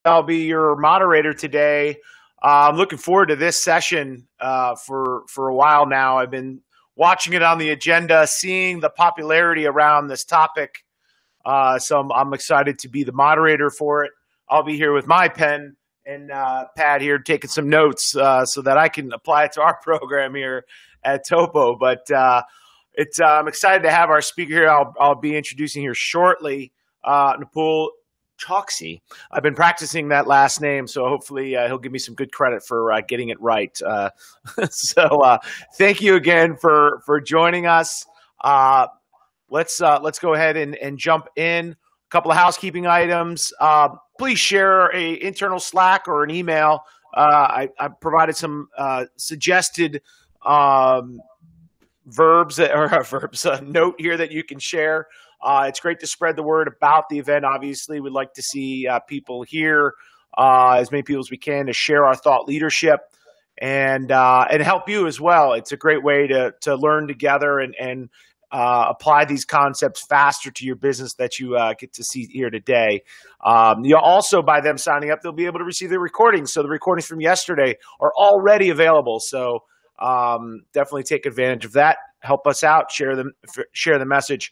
I'll be your moderator today. I'm looking forward to this session for a while now. I've been watching it on the agenda, seeing the popularity around this topic. So I'm excited to be the moderator for it. I'll be here with my pen and pad here, taking some notes so that I can apply it to our program here at Topo. But I'm excited to have our speaker here. I'll be introducing here shortly, Napul Choksi. I've been practicing that last name, so hopefully he'll give me some good credit for getting it right. So thank you again for joining us. Let's go ahead and jump in. A couple of housekeeping items. Please share a internal Slack or an email. I provided some suggested note here that you can share. It's great to spread the word about the event. Obviously, we'd like to see people here, as many people as we can, to share our thought leadership and help you as well. It's a great way to learn together and apply these concepts faster to your business that you get to see here today. You'll also, by them signing up, they'll be able to receive the recordings. So the recordings from yesterday are already available. So definitely take advantage of that. Help us out. Share the message.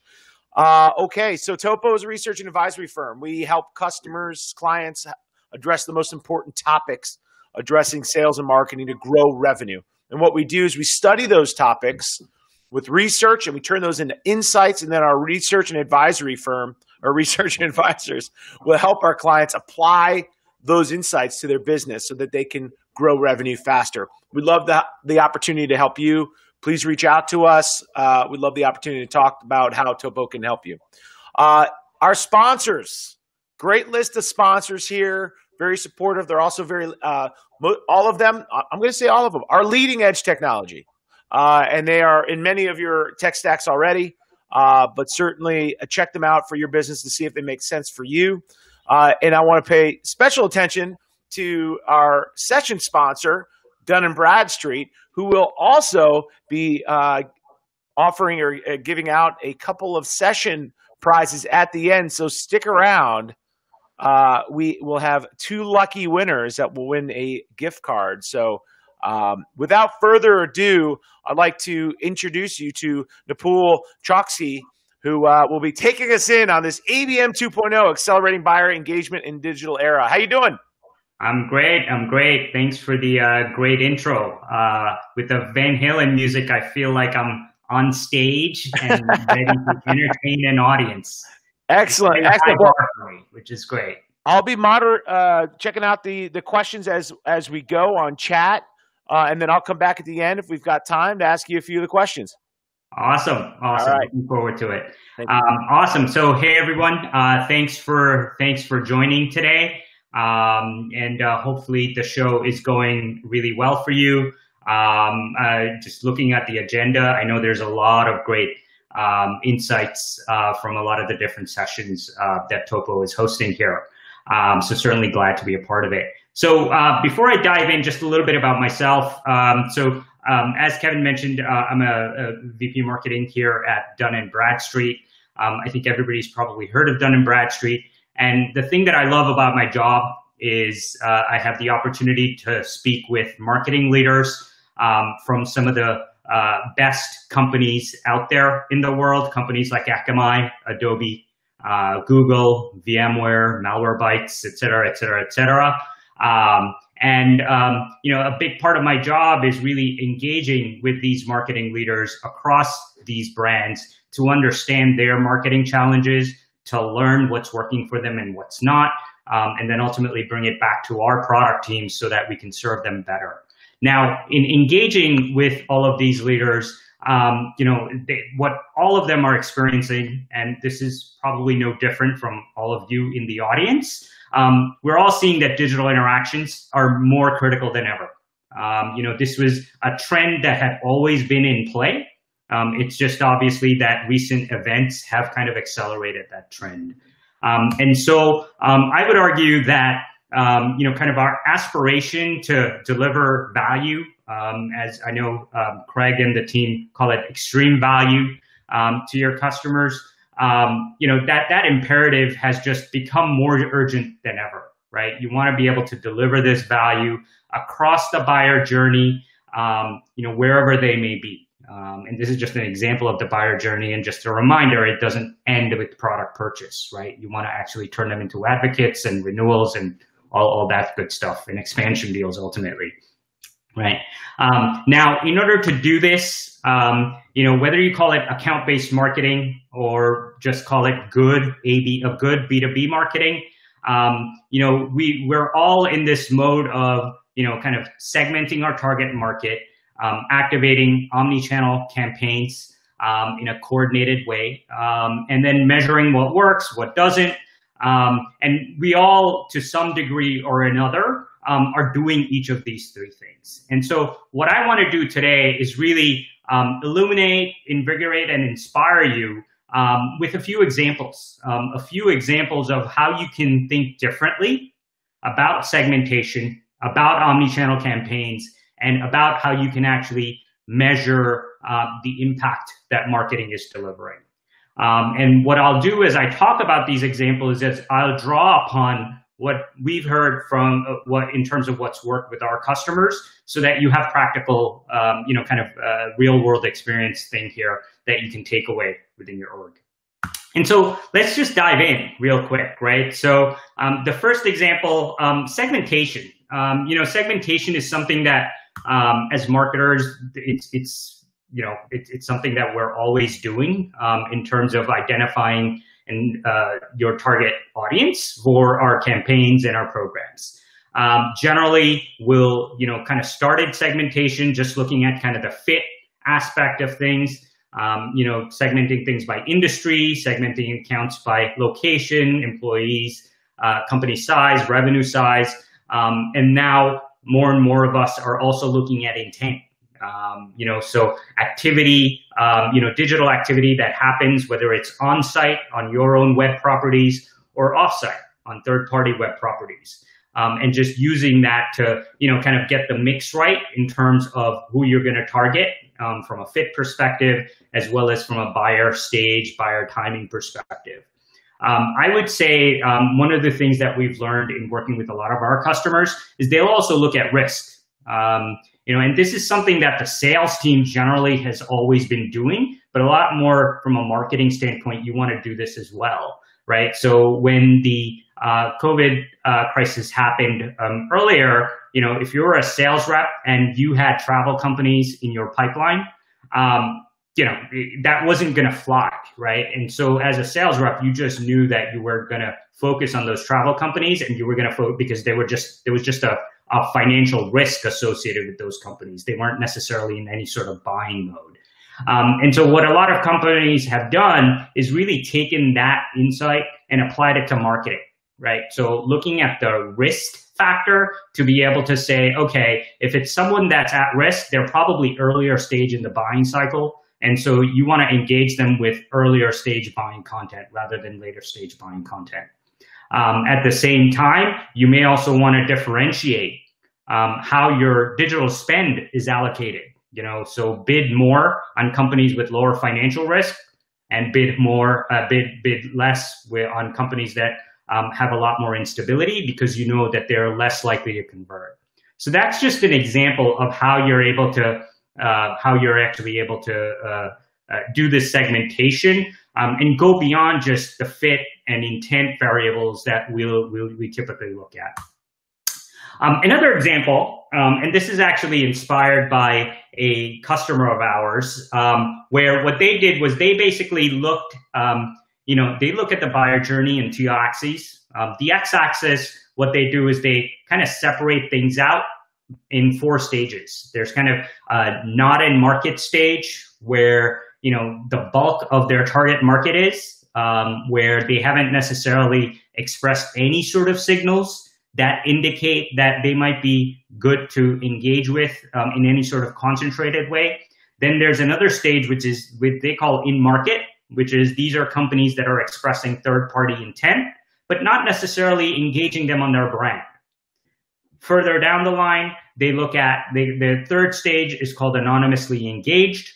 Okay, so Topo is a research and advisory firm. We help customers, clients address the most important topics addressing sales and marketing to grow revenue. And what we do is we study those topics with research and we turn those into insights, and then our research and advisory firm, or research and advisors, will help our clients apply those insights to their business so that they can grow revenue faster. We'd love the opportunity to help you. Please reach out to us. We'd love the opportunity to talk about how Topo can help you. Our sponsors, great list of sponsors here, very supportive. They're also very, all of them, I'm going to say all of them, are leading edge technology. And they are in many of your tech stacks already, but certainly check them out for your business to see if they make sense for you. And I want to pay special attention to our session sponsor, Dun & Bradstreet, who will also be offering or giving out a couple of session prizes at the end. So stick around. We will have 2 lucky winners that will win a gift card. So without further ado, I'd like to introduce you to Napul Choksi, who will be taking us in on this ABM 2.0, Accelerating Buyer Engagement in Digital Era. How you doing? I'm great. Thanks for the great intro. With the Van Halen music, I feel like I'm on stage and ready to entertain an audience. Excellent. Which is great. I'll be checking out the questions as we go on chat, and then I'll come back at the end if we've got time to ask you a few of the questions. Awesome. All right. Looking forward to it. Awesome. So, hey everyone, thanks for joining today. And hopefully the show is going really well for you. Just looking at the agenda, I know there's a lot of great insights from a lot of the different sessions that Topo is hosting here. So certainly glad to be a part of it. So before I dive in, just a little bit about myself. As Kevin mentioned, I'm a VP Marketing here at Dun & Bradstreet. I think everybody's probably heard of Dun & Bradstreet. And the thing that I love about my job is I have the opportunity to speak with marketing leaders from some of the best companies out there in the world, companies like Akamai, Adobe, Google, VMware, Malwarebytes, et cetera, et cetera, et cetera. A big part of my job is really engaging with these marketing leaders across these brands to understand their marketing challenges, to learn what's working for them and what's not, and then ultimately bring it back to our product teams so that we can serve them better. Now, in engaging with all of these leaders, what all of them are experiencing, and this is probably no different from all of you in the audience, we're all seeing that digital interactions are more critical than ever. This was a trend that had always been in play. It's just obviously that recent events have kind of accelerated that trend. So I would argue that, kind of our aspiration to deliver value, as I know Craig and the team call it extreme value to your customers, that imperative has just become more urgent than ever, right? You want to be able to deliver this value across the buyer journey, wherever they may be. And this is just an example of the buyer journey, and just a reminder, it doesn't end with product purchase, right? You want to actually turn them into advocates and renewals and all that good stuff, and expansion deals ultimately, right? Now, in order to do this, whether you call it account-based marketing or just call it good B2B marketing, we're all in this mode of, kind of segmenting our target market, activating omni-channel campaigns in a coordinated way, and then measuring what works, what doesn't. And we all, to some degree or another, are doing each of these three things. And so what I want to do today is really illuminate, invigorate, and inspire you with a few examples of how you can think differently about segmentation, about omni-channel campaigns, and about how you can actually measure the impact that marketing is delivering. And what I'll do as I talk about these examples is I'll draw upon what we've heard from in terms of what's worked with our customers, so that you have practical, real world experience thing here that you can take away within your org. And so let's just dive in real quick, right? So the first example, segmentation. Segmentation is something that as marketers, it's something that we're always doing in terms of identifying your target audience for our campaigns and our programs. Generally, we'll kind of started segmentation just looking at kind of the fit aspect of things, segmenting things by industry, segmenting accounts by location, employees, company size, revenue size, and now more and more of us are also looking at intent. So activity, digital activity that happens, whether it's on-site on your own web properties or off-site on third-party web properties. And just using that to, kind of get the mix right in terms of who you're going to target from a fit perspective, as well as from a buyer stage, buyer timing perspective. I would say one of the things that we've learned in working with a lot of our customers is they'll also look at risk. And this is something that the sales team generally has always been doing, but a lot more from a marketing standpoint, you want to do this as well, right? So when the COVID crisis happened earlier, if you were a sales rep and you had travel companies in your pipeline, that wasn't going to fly, right? And so as a sales rep, you just knew that you were going to focus on those travel companies, and you were going to focus because there was just a financial risk associated with those companies. They weren't necessarily in any sort of buying mode. And so what a lot of companies have done is really taken that insight and applied it to marketing, right? So looking at the risk factor to be able to say, okay, if it's someone that's at risk, they're probably earlier stage in the buying cycle. And so you want to engage them with earlier stage buying content rather than later stage buying content. At the same time, you may also want to differentiate how your digital spend is allocated. So bid more on companies with lower financial risk, and bid less on companies that have a lot more instability, because you know that they're less likely to convert. So that's just an example of how you're actually able to do this segmentation and go beyond just the fit and intent variables that we typically look at. Another example, and this is actually inspired by a customer of ours, where what they did was they basically looked, they look at the buyer journey in two axes. The x-axis, what they do is they kind of separate things out in 4 stages. There's kind of a not in market stage where, the bulk of their target market is, where they haven't necessarily expressed any sort of signals that indicate that they might be good to engage with in any sort of concentrated way. Then there's another stage, which is what they call in market, which is these are companies that are expressing third-party intent, but not necessarily engaging them on their brand. Further down the line, they look at the third stage is called anonymously engaged.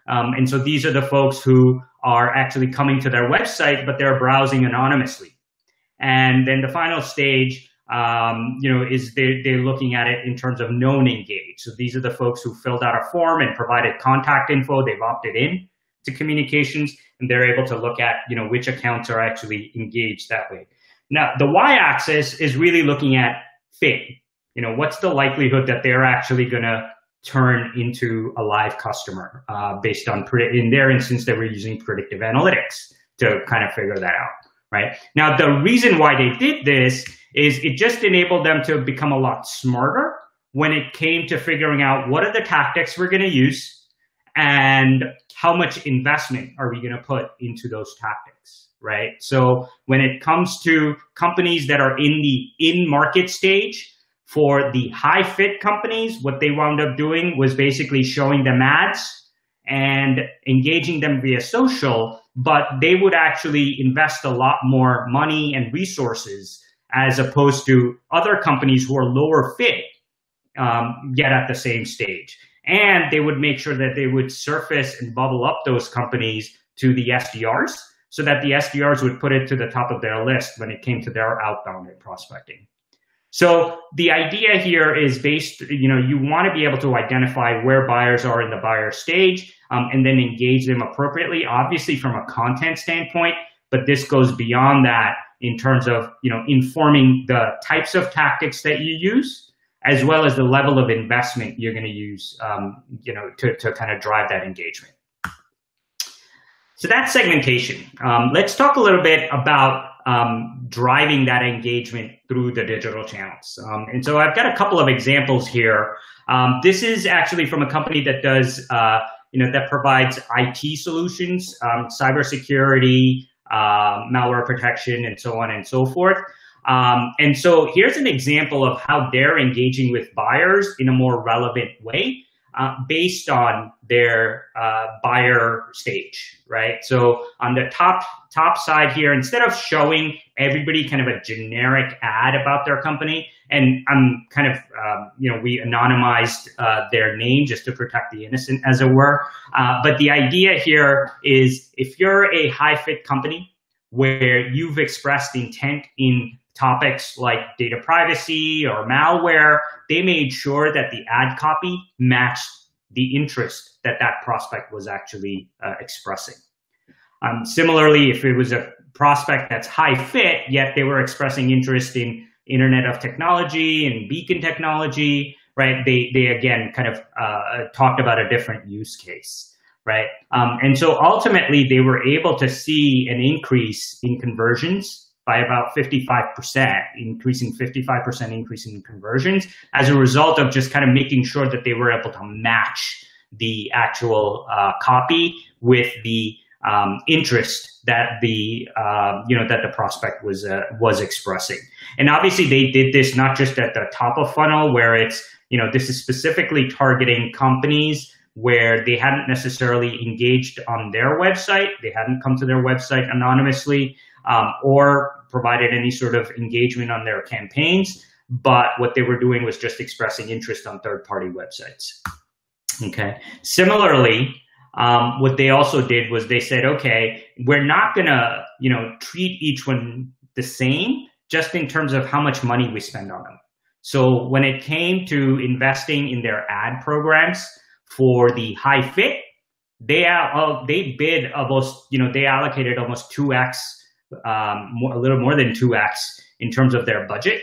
And so these are the folks who are actually coming to their website, but they're browsing anonymously. And then the final stage is they're looking at it in terms of known engaged. So these are the folks who filled out a form and provided contact info. They've opted in to communications, and they're able to look at, which accounts are actually engaged that way. Now, the y-axis is really looking at fit. What's the likelihood that they're actually going to turn into a live customer based on, in their instance, they were using predictive analytics to kind of figure that out, right? Now, the reason why they did this is it just enabled them to become a lot smarter when it came to figuring out what are the tactics we're going to use and how much investment are we going to put into those tactics, right? So when it comes to companies that are in the in-market stage, for the high-fit companies, what they wound up doing was basically showing them ads and engaging them via social, but they would actually invest a lot more money and resources as opposed to other companies who are lower fit, yet at the same stage. And they would make sure that they would surface and bubble up those companies to the SDRs so that the SDRs would put it to the top of their list when it came to their outbound and prospecting. So the idea here is based, you want to be able to identify where buyers are in the buyer stage and then engage them appropriately, obviously from a content standpoint, but this goes beyond that in terms of, informing the types of tactics that you use, as well as the level of investment you're going to use, to kind of drive that engagement. So that's segmentation. Let's talk a little bit about driving that engagement through the digital channels. And so I've got a couple of examples here. This is actually from a company that does, that provides IT solutions, cybersecurity, malware protection, and so on and so forth. And so here's an example of how they're engaging with buyers in a more relevant way. Based on their buyer stage, right? So on the top side here, instead of showing everybody kind of a generic ad about their company, and I'm kind of, we anonymized their name just to protect the innocent, as it were. But the idea here is if you're a high-fit company where you've expressed intent in topics like data privacy or malware, they made sure that the ad copy matched the interest that that prospect was actually expressing. Similarly, if it was a prospect that's high fit, yet they were expressing interest in Internet of Technology and beacon technology, right? They again kind of talked about a different use case, right? And so ultimately, they were able to see an increase in conversions by about 55%, increasing 55% increase in conversions as a result of just kind of making sure that they were able to match the actual copy with the interest that the that the prospect was expressing. And obviously, they did this not just at the top of funnel, where it's this is specifically targeting companies where they hadn't necessarily engaged on their website, they hadn't come to their website anonymously, or provided any sort of engagement on their campaigns, but what they were doing was just expressing interest on third-party websites. Okay. Similarly, what they also did was they said, okay, we're not going to, treat each one the same, just in terms of how much money we spend on them. So when it came to investing in their ad programs for the high fit, they bid almost, they allocated almost 2x, a little more than 2x in terms of their budget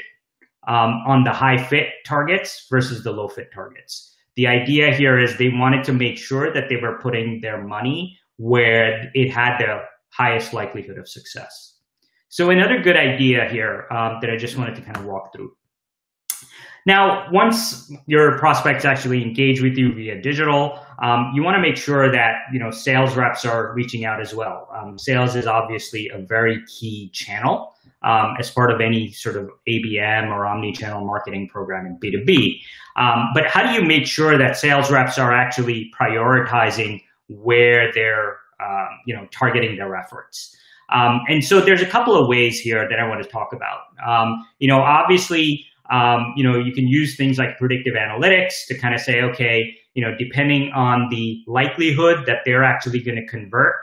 on the high fit targets versus the low fit targets. The idea here is they wanted to make sure that they were putting their money where it had the highest likelihood of success. So another good idea here that I just wanted to kind of walk through. Now, once your prospects actually engage with you via digital, you want to make sure that sales reps are reaching out as well. Sales is obviously a very key channel as part of any sort of ABM or omni-channel marketing program in B2B. But how do you make sure that sales reps are actually prioritizing where they're targeting their efforts? And so there's a couple of ways here that I want to talk about. Obviously, you can use things like predictive analytics to kind of say, okay, depending on the likelihood that they're actually going to convert,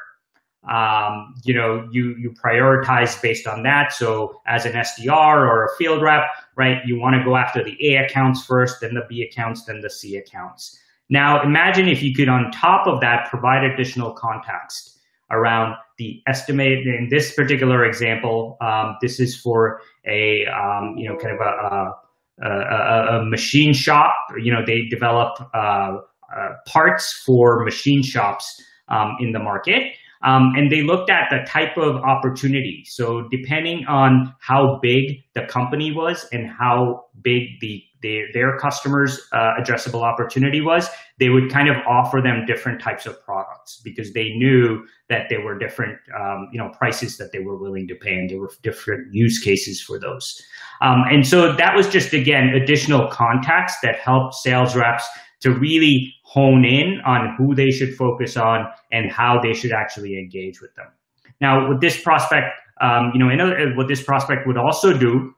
you prioritize based on that. So as an SDR or a field rep, right? You want to go after the A accounts first, then the B accounts, then the C accounts. Now, imagine if you could, on top of that, provide additional context around the estimate. In this particular example, this is for a kind of a machine shop. They develop parts for machine shops in the market. And they looked at the type of opportunity. So depending on how big the company was and how big their customers' addressable opportunity was, they would kind of offer them different types of products because they knew that there were different prices that they were willing to pay, and there were different use cases for those. And so that was just, again, additional context that helped sales reps to really hone in on who they should focus on and how they should actually engage with them. Now, with this prospect, what this prospect would also do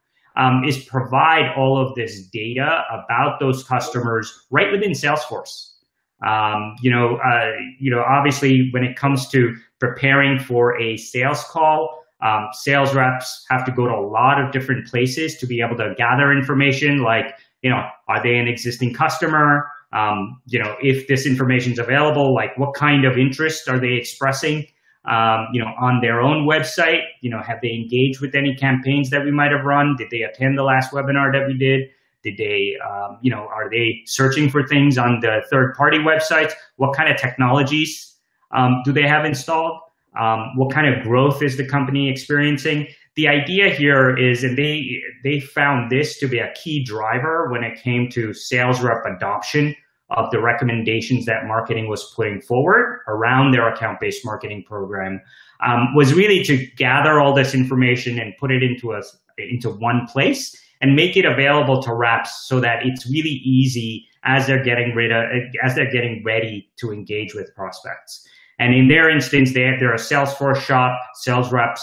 is provide all of this data about those customers right within Salesforce. Obviously, when it comes to preparing for a sales call, sales reps have to go to a lot of different places to be able to gather information like, are they an existing customer? If this information is available, like what kind of interest are they expressing, on their own website? Have they engaged with any campaigns that we might have run? Did they attend the last webinar that we did? Did they, are they searching for things on the third-party websites? What kind of technologies do they have installed? What kind of growth is the company experiencing? The idea here is, and they found this to be a key driver when it came to sales rep adoption of the recommendations that marketing was putting forward around their account-based marketing program, was really to gather all this information and put it into one place and make it available to reps so that it's really easy as they're getting ready to engage with prospects. And in their instance, they're a Salesforce shop. Sales reps,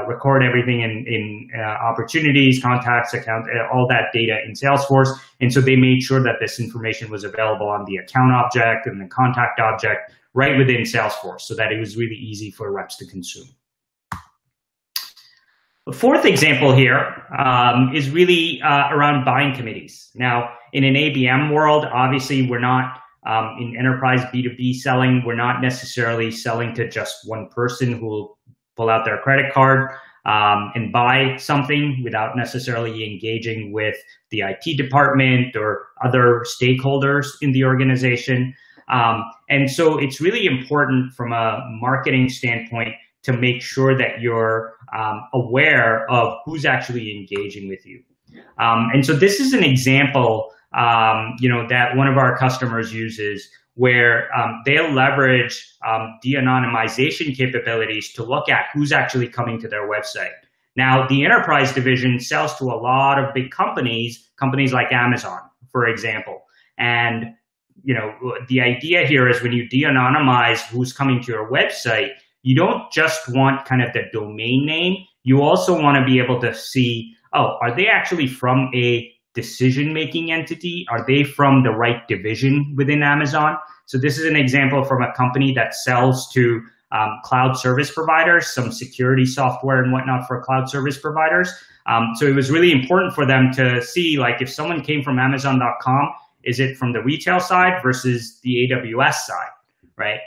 record everything in opportunities, contacts, accounts, all that data in Salesforce. And so they made sure that this information was available on the account object and the contact object right within Salesforce so that it was really easy for reps to consume. The fourth example here is really around buying committees. Now, in an ABM world, obviously, we're not in enterprise B2B selling. We're not necessarily selling to just one person who will pull out their credit card and buy something without necessarily engaging with the IT department or other stakeholders in the organization. And so it's really important from a marketing standpoint to make sure that you're aware of who's actually engaging with you. And so this is an example that one of our customers uses where they'll leverage de-anonymization capabilities to look at who's actually coming to their website. Now, the enterprise division sells to a lot of big companies like Amazon, for example. And the idea here is when you de-anonymize who's coming to your website, you don't just want kind of the domain name. You also want to be able to see, are they actually from a decision-making entity? Are they from the right division within Amazon? So this is an example from a company that sells to cloud service providers, some security software and whatnot for cloud service providers. So it was really important for them to see, like, if someone came from Amazon.com, is it from the retail side versus the AWS side, right?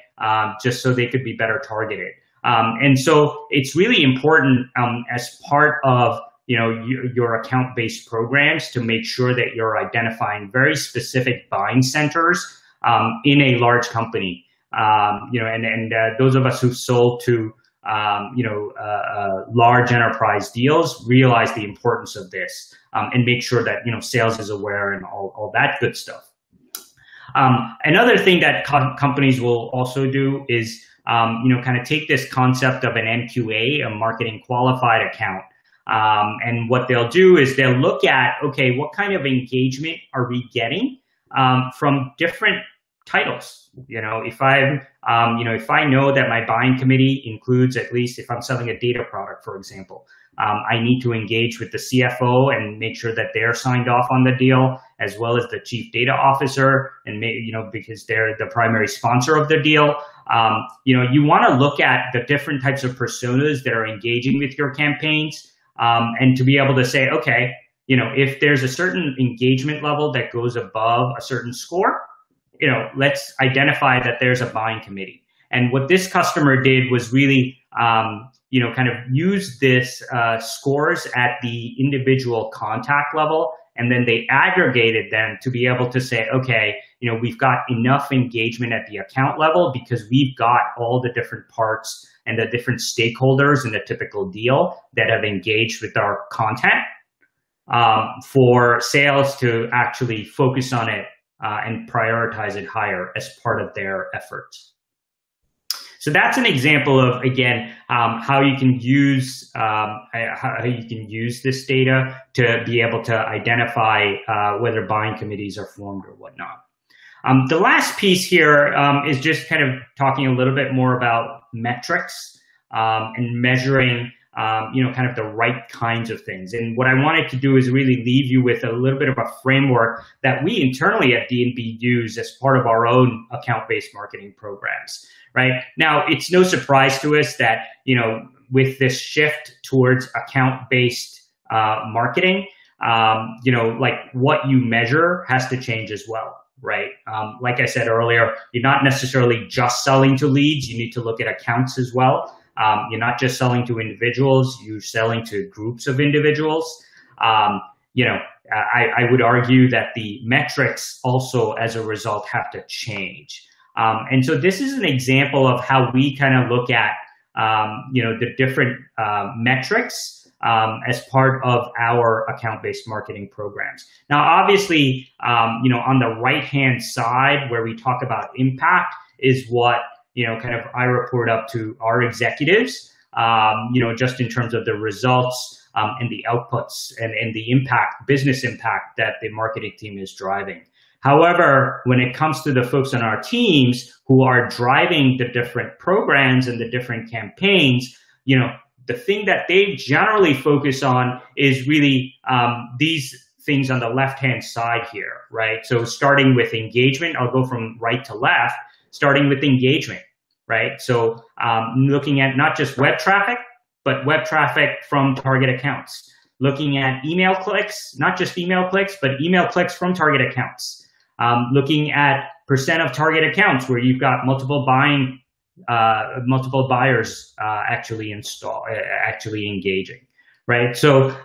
Just so they could be better targeted. And so it's really important as part of your account-based programs to make sure that you're identifying very specific buying centers in a large company. And those of us who've sold to large enterprise deals realize the importance of this and make sure that sales is aware and all that good stuff. Another thing that companies will also do is kind of take this concept of an MQA, a marketing qualified account. And what they'll do is they'll look at, okay, what kind of engagement are we getting from different titles? If I know that my buying committee includes, at least if I'm selling a data product, for example, I need to engage with the CFO and make sure that they're signed off on the deal, as well as the chief data officer, and because they're the primary sponsor of the deal. You want to look at the different types of personas that are engaging with your campaigns. And to be able to say, okay, if there's a certain engagement level that goes above a certain score, let's identify that there's a buying committee. And what this customer did was really, kind of use this scores at the individual contact level, and then they aggregated them to be able to say, okay, we've got enough engagement at the account level because we've got all the different parts and the different stakeholders in a typical deal that have engaged with our content for sales to actually focus on it and prioritize it higher as part of their efforts. So that's an example of, again, how you can use this data to be able to identify whether buying committees are formed or whatnot. The last piece here is just kind of talking a little bit more about metrics and measuring kind of the right kinds of things. And what I wanted to do is really leave you with a little bit of a framework that we internally at D&B use as part of our own account-based marketing programs, right? Now, it's no surprise to us that, with this shift towards account-based marketing, like what you measure has to change as well, right? Like I said earlier, you're not necessarily just selling to leads. You need to look at accounts as well. You're not just selling to individuals, you're selling to groups of individuals. I would argue that the metrics also, as a result, have to change. And so this is an example of how we kind of look at, the different metrics as part of our account-based marketing programs. Now, obviously, on the right-hand side where we talk about impact is what kind of I report up to our executives, just in terms of the results and the outputs and the impact, business impact that the marketing team is driving. However, when it comes to the folks on our teams who are driving the different programs and the different campaigns, the thing that they generally focus on is really these things on the left-hand side here, right? So starting with engagement, I'll go from right to left, starting with engagement. Right. So looking at not just web traffic, but web traffic from target accounts, looking at email clicks, not just email clicks, but email clicks from target accounts, looking at percent of target accounts where you've got multiple buyers actually engaging. Right. So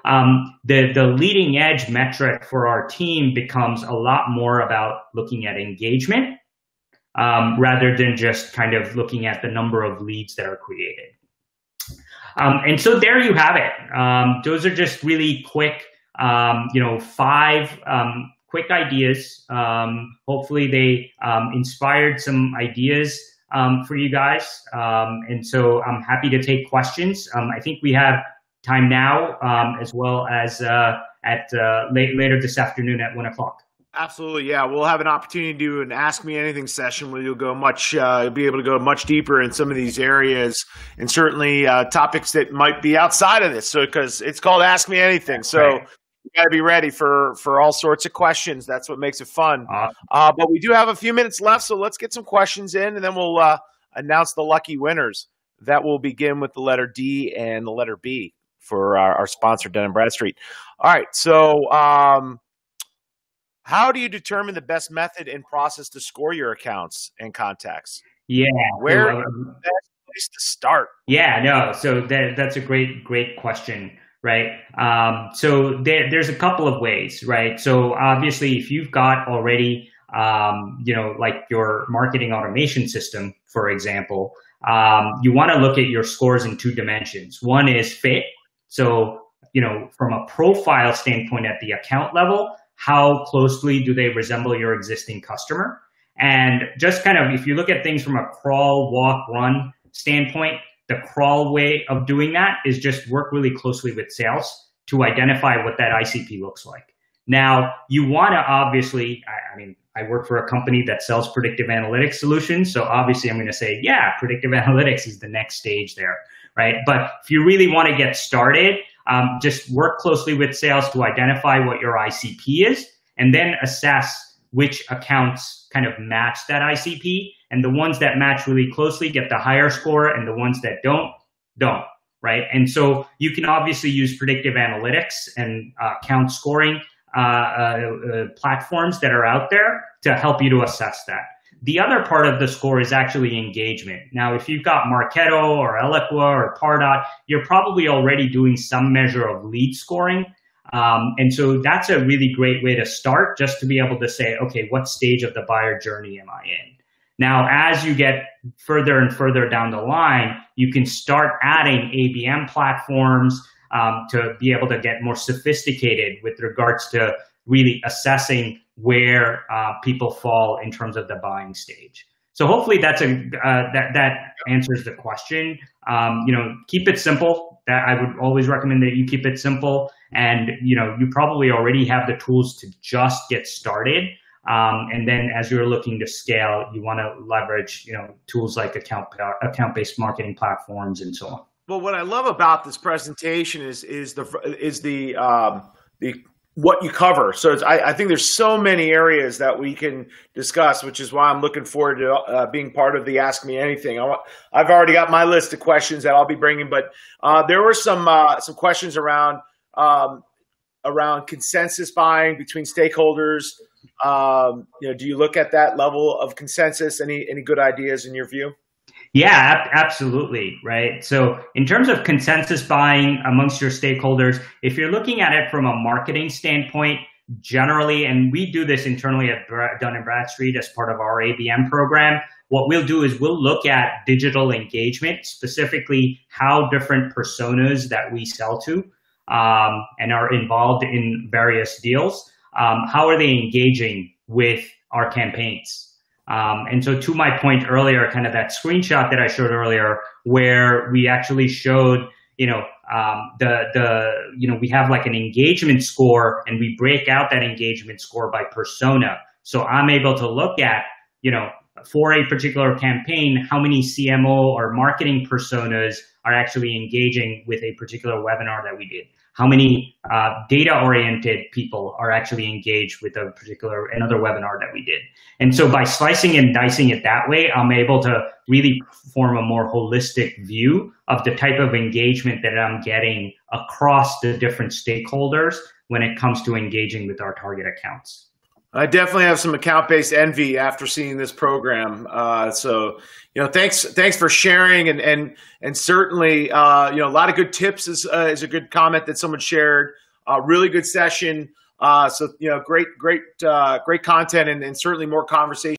the leading edge metric for our team becomes a lot more about looking at engagement. Rather than just kind of looking at the number of leads that are created. And so there you have it. Those are just really quick, 5 quick ideas. Hopefully they inspired some ideas for you guys. And so I'm happy to take questions. I think we have time now as well as later this afternoon at 1 o'clock. Absolutely, yeah. We'll have an opportunity to do an Ask Me Anything session where you'll be able to go much deeper in some of these areas, and certainly topics that might be outside of this. So, because it's called Ask Me Anything, so right. You got to be ready for all sorts of questions. That's what makes it fun. But we do have a few minutes left, so let's get some questions in, and then we'll announce the lucky winners. That will begin with the letter D and the letter B for our sponsor, Dun & Bradstreet. All right, so. How do you determine the best method and process to score your accounts and contacts? Yeah. Where is the best place to start? Yeah, no. So that's a great question, right? So there's a couple of ways, right? So obviously, if you've got already, like your marketing automation system, for example, you want to look at your scores in 2 dimensions. One is fit. So, from a profile standpoint at the account level, how closely do they resemble your existing customer? And just kind of, if you look at things from a crawl, walk, run standpoint, the crawl way of doing that is just work really closely with sales to identify what that ICP looks like. Now, you want to obviously, I work for a company that sells predictive analytics solutions. So obviously I'm going to say, yeah, predictive analytics is the next stage there, right? But if you really want to get started, just work closely with sales to identify what your ICP is, and then assess which accounts kind of match that ICP. And the ones that match really closely get the higher score, and the ones that don't, right? And so you can obviously use predictive analytics and account scoring platforms that are out there to help you to assess that. The other part of the score is actually engagement. Now, if you've got Marketo or Eloqua or Pardot, you're probably already doing some measure of lead scoring. And so that's a really great way to start, just to be able to say, okay, what stage of the buyer journey am I in? Now, as you get further and further down the line, you can start adding ABM platforms to be able to get more sophisticated with regards to really assessing where people fall in terms of the buying stage. So hopefully that answers the question. Keep it simple. That I would always recommend that you keep it simple, and you probably already have the tools to just get started. And then as you're looking to scale, you want to leverage tools like account-based marketing platforms and so on. Well, what I love about this presentation is the what you cover. So I think there's so many areas that we can discuss, which is why I'm looking forward to being part of the Ask Me Anything. I've already got my list of questions that I'll be bringing, but there were some questions around consensus buying between stakeholders. Do you look at that level of consensus? Any good ideas in your view? Yeah, absolutely. Right. So in terms of consensus buying amongst your stakeholders, if you're looking at it from a marketing standpoint, generally, and we do this internally at Dun & Bradstreet as part of our ABM program, what we'll do is we'll look at digital engagement, specifically how different personas that we sell to and are involved in various deals, how are they engaging with our campaigns? And so to my point earlier, kind of that screenshot that I showed earlier, where we actually showed, we have like an engagement score, and we break out that engagement score by persona. So I'm able to look at, for a particular campaign, how many CMO or marketing personas are actually engaging with a particular webinar that we did. How many data-oriented people are actually engaged with another webinar that we did. And so by slicing and dicing it that way, I'm able to really form a more holistic view of the type of engagement that I'm getting across the different stakeholders when it comes to engaging with our target accounts. I definitely have some account-based envy after seeing this program. Thanks for sharing, and certainly, a lot of good tips is a good comment that someone shared. Really good session. Great content, and certainly more conversation.